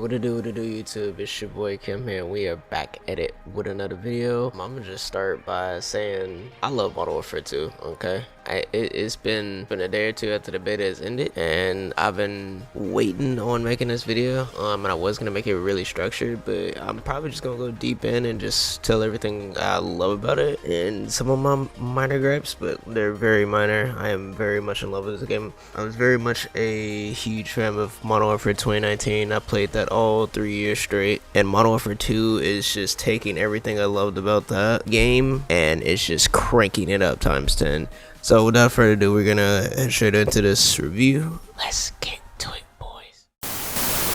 What it do, YouTube? It's your boy Kim here, and we are back at it with another video. I'm gonna just start by saying I love Modern Warfare 2, okay? It's been a day or two after the beta has ended, and I've been waiting on making this video. And I was gonna make it really structured, but I'm probably just gonna go deep in and just tell everything I love about it, and some of my minor gripes, but they're very minor. I am very much in love with this game. I was very much a huge fan of Modern Warfare 2019. I played that all 3 years straight, and Modern Warfare 2 is just taking everything I loved about that game and it's just cranking it up times 10. So without further ado, we're gonna head straight into this review. Let's get to it, boys.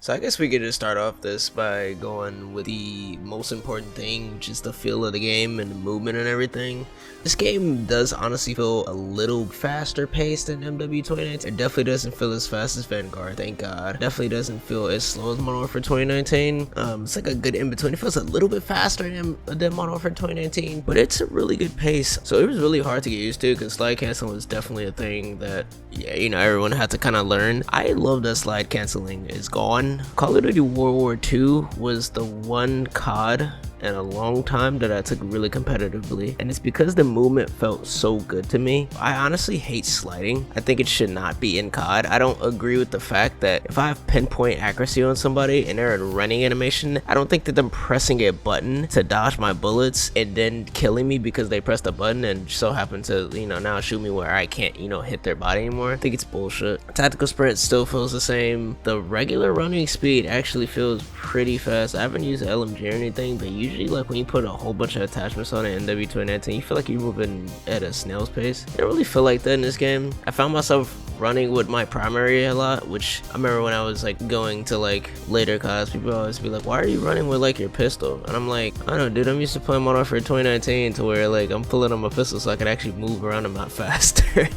So I guess we could just start off this by going with the most important thing, which is the feel of the game and the movement and everything. This game does honestly feel a little faster paced than MW 2019. It definitely doesn't feel as fast as Vanguard, thank God. Definitely doesn't feel as slow as Modern Warfare 2019. It's like a good in between. It feels a little bit faster than Modern Warfare 2019, but it's a really good pace. So it was really hard to get used to because slide canceling was definitely a thing that, yeah, you know, everyone had to kind of learn. I love that slide canceling is gone. Call of Duty World War II was the one COD in a long time that I took really competitively, and it's because the movement felt so good to me. I honestly hate sliding. I think it should not be in COD. I don't agree with the fact that if I have pinpoint accuracy on somebody and they're in running animation, I don't think that them pressing a button to dodge my bullets and then killing me because they pressed a button and so happen to, you know, now shoot me where I can't, you know, hit their body anymore. I think it's bullshit. Tactical sprint still feels the same. The regular running speed actually feels pretty fast. I haven't used LMG or anything, but usually like when you put a whole bunch of attachments on it in MW 2019, you feel like you're moving at a snail's pace. I don't really feel like that in this game. I found myself running with my primary a lot, which I remember when I was like going to like later CODs, people always be like, why are you running with like your pistol? And I'm like, I don't know, dude, I'm used to playing Modern Warfare 2019 to where like I'm pulling on my pistol so I can actually move around a lot faster.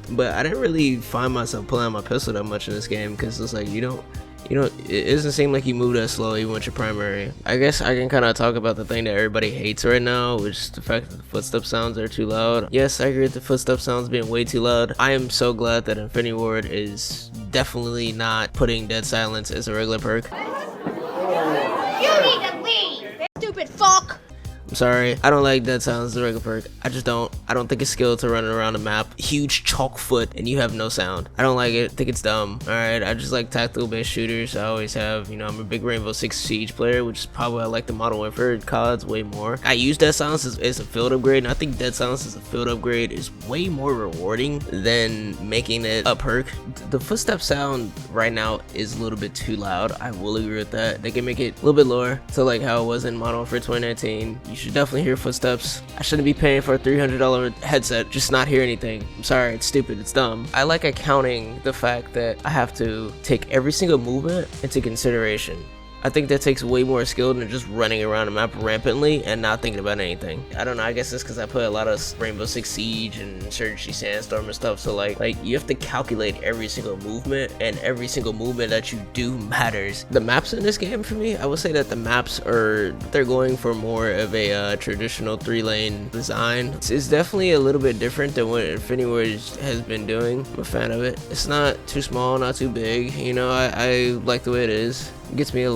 But I didn't really find myself pulling on my pistol that much in this game because it's like you know, it doesn't seem like you move that slow even with your primary. I guess I can kind of talk about the thing that everybody hates right now, which is the fact that the footstep sounds are too loud. Yes, I agree with the footstep sounds being way too loud. I am so glad that Infinity Ward is definitely not putting dead silence as a regular perk. You need to leave, stupid fuck! I'm sorry, I don't like dead silence as a regular perk. I just don't. I don't think it's skill to run around the map. Huge chalk foot and you have no sound. I don't like it. I think it's dumb. Alright, I just like tactical based shooters. I always have, you know, I'm a big Rainbow Six Siege player, which is probably why I like the Modern Warfare CODs way more. I use dead silence as a field upgrade, and I think dead silence as a field upgrade is way more rewarding than making it a perk. The footstep sound right now is a little bit too loud. I will agree with that. They can make it a little bit lower to like how it was in Modern Warfare 2019. You should definitely hear footsteps. I shouldn't be paying for a $300 headset just not hear anything. I'm sorry, it's stupid, it's dumb. I like accounting the fact that I have to take every single movement into consideration. I think that takes way more skill than just running around the map rampantly and not thinking about anything. I don't know, I guess it's because I play a lot of Rainbow Six Siege and Insurgency Sandstorm and stuff, so like you have to calculate every single movement, and every single movement that you do matters. The maps in this game for me, I would say that the maps they're going for more of a traditional 3-lane design. It's definitely a little bit different than what Infinity Ward has been doing. I'm a fan of it. It's not too small, not too big, you know, I like the way it is. It gives me a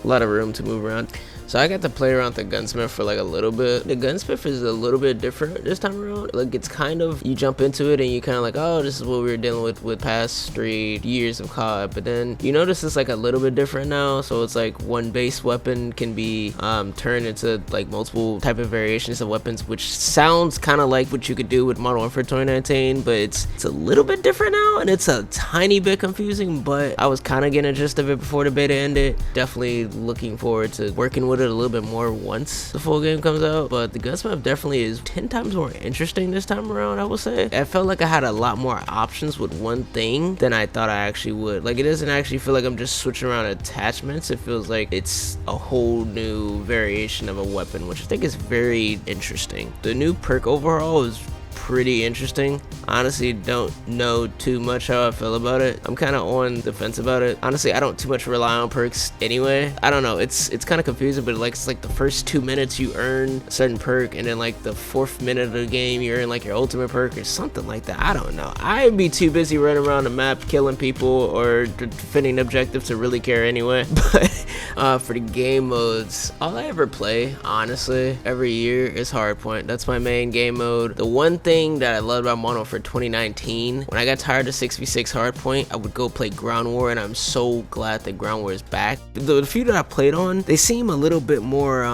lot of room to move around. So I got to play around the gunsmith for like a little bit. The gunsmith is a little bit different this time around. Like it's kind of, you jump into it and you kind of like, oh, this is what we were dealing with past 3 years of COD. But then you notice it's like a little bit different now. So it's like one base weapon can be turned into like multiple type of variations of weapons, which sounds kind of like what you could do with Modern Warfare 2019, but it's a little bit different now, and it's a tiny bit confusing, but I was kind of getting a gist of it before the beta ended. Definitely looking forward to working with it a little bit more once the full game comes out. But the gunsmith definitely is 10 times more interesting this time around, I will say. I felt like I had a lot more options with one thing than I thought I actually would. Like it doesn't actually feel like I'm just switching around attachments. It feels like it's a whole new variation of a weapon, which I think is very interesting. The new perk overhaul is pretty interesting. Honestly, don't know too much how I feel about it. I'm kind of on the fence about it. Honestly, I don't too much rely on perks anyway. I don't know, it's kind of confusing, but like it's like the first 2 minutes you earn a certain perk, and then like the 4th minute of the game you earn like your ultimate perk or something like that. I don't know. I'd be too busy running around the map killing people or defending objectives to really care anyway. But for the game modes, all I ever play, honestly, every year is Hardpoint. That's my main game mode. The one thing that I loved about Modern Warfare 2019, when I got tired of 6v6 Hardpoint, I would go play Ground War, and I'm so glad that Ground War is back. The few that I played on, they seem a little bit more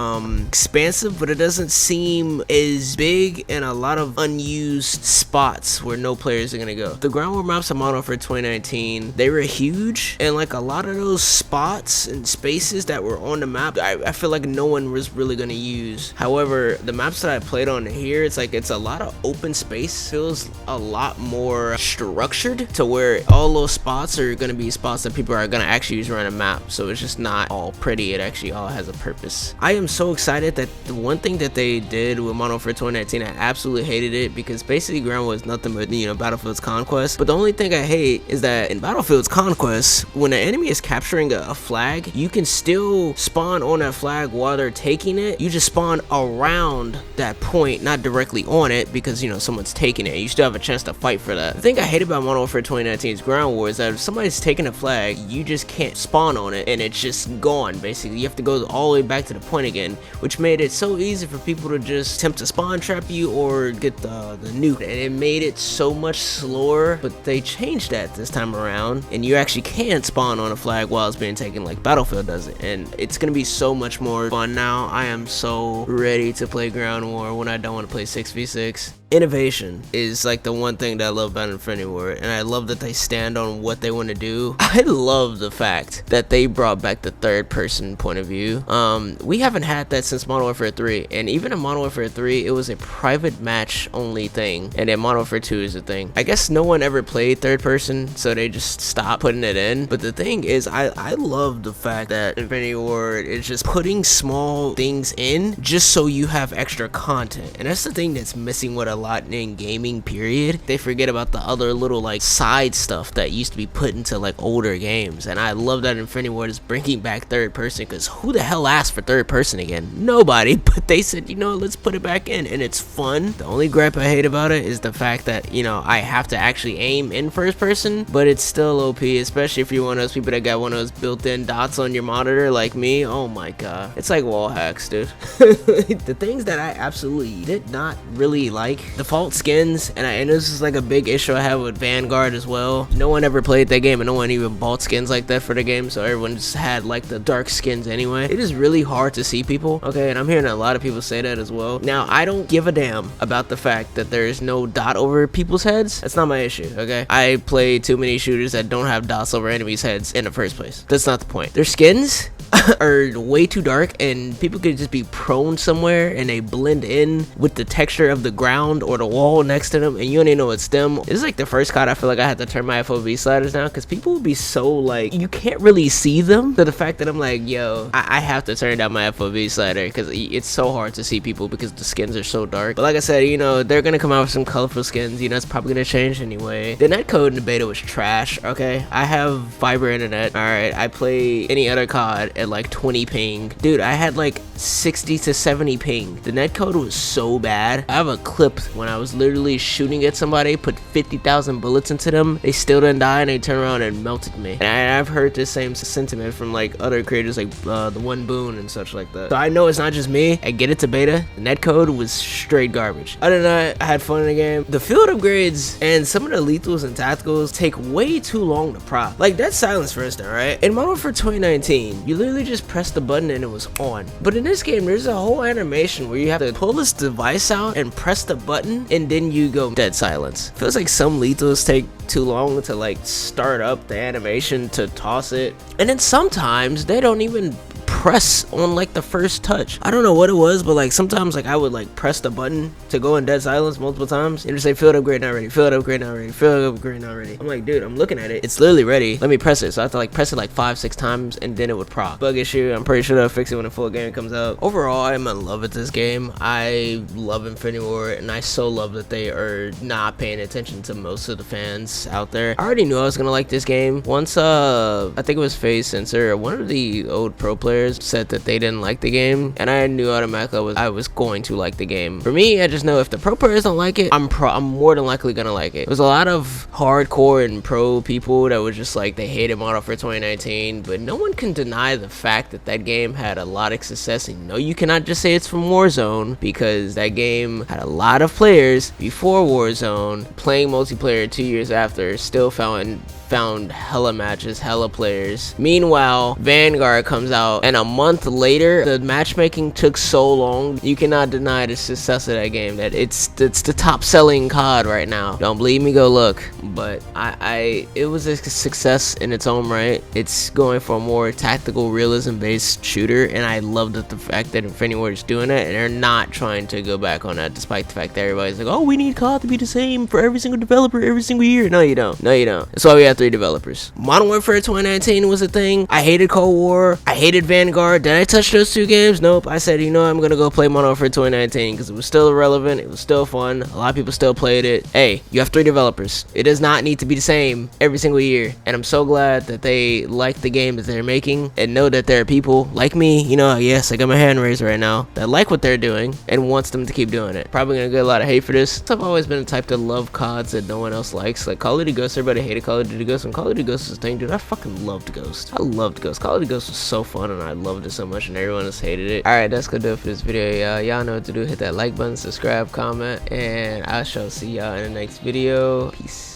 expansive, but it doesn't seem as big and a lot of unused spots where no players are gonna go. The Ground War maps on Modern Warfare 2019, they were huge, and like a lot of those spots and spaces that were on the map, I feel like no one was really gonna use. However, the maps that I played on here, it's a lot of open space. Feels a lot more structured to where all those spots are gonna be spots that people are gonna actually use around a map. So it's just not all pretty, it actually all has a purpose. I am so excited that the one thing that they did with Modern Warfare 2019, I absolutely hated it, because basically Ground War is nothing but, you know, Battlefield's Conquest. But the only thing I hate is that in Battlefield's Conquest, when an enemy is capturing a flag, you can still spawn on that flag while they're taking it. You just spawn around that point, not directly on it, because, you know, someone's taking it. You still have a chance to fight for that. The thing I hate about Modern Warfare 2019's Ground War is that if somebody's taking a flag, you just can't spawn on it, and it's just gone. Basically, you have to go all the way back to the point again, which made it so easy for people to just attempt to spawn trap you or get the nuke, and it made it so much slower. But they changed that this time around, and you actually can spawn on a flag while it's being taken like Battlefield does it, and it's gonna be so much more fun now. I am so ready to play Ground War when I don't want to play 6v6. Innovation is like the one thing that I love about Infinity War, and I love that they stand on what they want to do. I love the fact that they brought back the third person point of view. We haven't had that since Modern Warfare 3, and even in Modern Warfare 3 it was a private match only thing, and then Modern Warfare 2 is a thing. I guess no one ever played third person, so they just stopped putting it in. But the thing is, I love the fact that Infinity War is just putting small things in just so you have extra content, and that's the thing that's missing with a lot in gaming, period. They forget about the other little like side stuff that used to be put into like older games, and I love that Infinity Ward is bringing back third person, because who the hell asked for third person again? Nobody. But they said, you know, let's put it back in, and it's fun. The only gripe I hate about it is the fact that, you know, I have to actually aim in first person, but it's still OP, especially if you're one of those people that got one of those built-in dots on your monitor like me. Oh my god, it's like wall hacks, dude. The things that I absolutely did not really like, default skins, and this is like a big issue I have with Vanguard as well. No one ever played that game, and no one even bought skins like that for the game, so everyone just had like the dark skins anyway. It is really hard to see people, okay, and I'm hearing a lot of people say that as well. Now, I don't give a damn about the fact that there is no dot over people's heads. That's not my issue, okay? I play too many shooters that don't have dots over enemies' heads in the first place. That's not the point. Their skins are way too dark, and people could just be prone somewhere and they blend in with the texture of the ground or the wall next to them, and you don't even know it's them. This is like the first COD I feel like I had to turn my FOV sliders down, because people will be so like, you can't really see them, to the fact that I'm like, yo, I have to turn down my FOV slider, because it's so hard to see people because the skins are so dark. But like I said, you know, they're gonna come out with some colorful skins. You know, it's probably gonna change anyway. The netcode in the beta was trash, okay? I have fiber internet, alright? I play any other COD at like 20 ping. Dude, I had like 60 to 70 ping. The netcode was so bad. I have a clip when I was literally shooting at somebody, put 50,000 bullets into them, they still didn't die, and they turned around and melted me. And I've heard the same sentiment from like other creators like the One Boon and such like that. So I know it's not just me. I get it to beta. The netcode was straight garbage. Other than that, I had fun in the game. The field upgrades and some of the lethals and tacticals take way too long to prop. Like Dead Silence, for instance, right? In Modern Warfare 2019, you literally just press the button and it was on. But in this game, there's a whole animation where you have to pull this device out and press the button, and then you go Dead Silence. Feels like some lethals take too long to like start up the animation to toss it, and then sometimes they don't even press on like the first touch. I don't know what it was, but like sometimes like I would like press the button to go in dead silence multiple times and just say field upgrade not ready, field upgrade not ready, field upgrade not ready. I'm like, dude, I'm looking at it, it's literally ready, let me press it. So I have to like press it like 5-6 times and then it would prop. Bug issue, I'm pretty sure they'll fix it when the full game comes out. Overall, I'm in love with this game. I love Infinity War, and I so love that they are not paying attention to most of the fans out there. I already knew I was gonna like this game. Once I think it was Phase Sensor, one of the old pro players said that they didn't like the game, and I knew automatically I was going to like the game. For me, I just know if the pro players don't like it, I'm more than likely gonna like it. There's a lot of hardcore and pro people that was just like they hated Modern Warfare 2019, but no one can deny the fact that that game had a lot of success. And no, you cannot just say it's from Warzone, because that game had a lot of players before Warzone playing multiplayer 2 years after, still found hella matches, hella players. Meanwhile, Vanguard comes out, and a month later, the matchmaking took so long. You cannot deny the success of that game. That it's the top selling COD right now. Don't believe me? Go look. But it was a success in its own right. It's going for a more tactical, realism-based shooter, and I love the fact that Infinity Ward is doing it, and they're not trying to go back on that, despite the fact that everybody's like, oh, we need COD to be the same for every single developer every single year. No, you don't. No, you don't. That's why we have 3 developers. Modern Warfare 2019 was a thing. I hated Cold War. I hated Vanguard. Did I touch those 2 games? Nope. I said, you know, I'm gonna go play Modern Warfare 2019 because it was still relevant. It was still fun. A lot of people still played it. Hey, you have 3 developers. It does not need to be the same every single year. And I'm so glad that they like the game that they're making and know that there are people like me, you know, yes, I got my hand raised right now, that like what they're doing and wants them to keep doing it. Probably gonna get a lot of hate for this. I've always been the type to love CODs that no one else likes. Like Call of Duty Ghost, everybody hated Call of Duty Ghost. When Call of Duty Ghost was a thing, dude, I fucking loved Ghost. I loved Ghost. Call of Duty Ghost was so fun, and I loved it so much, and everyone else hated it. Alright, that's gonna do it for this video, y'all know what to do. Hit that like button, subscribe, comment, and I shall see y'all in the next video. Peace.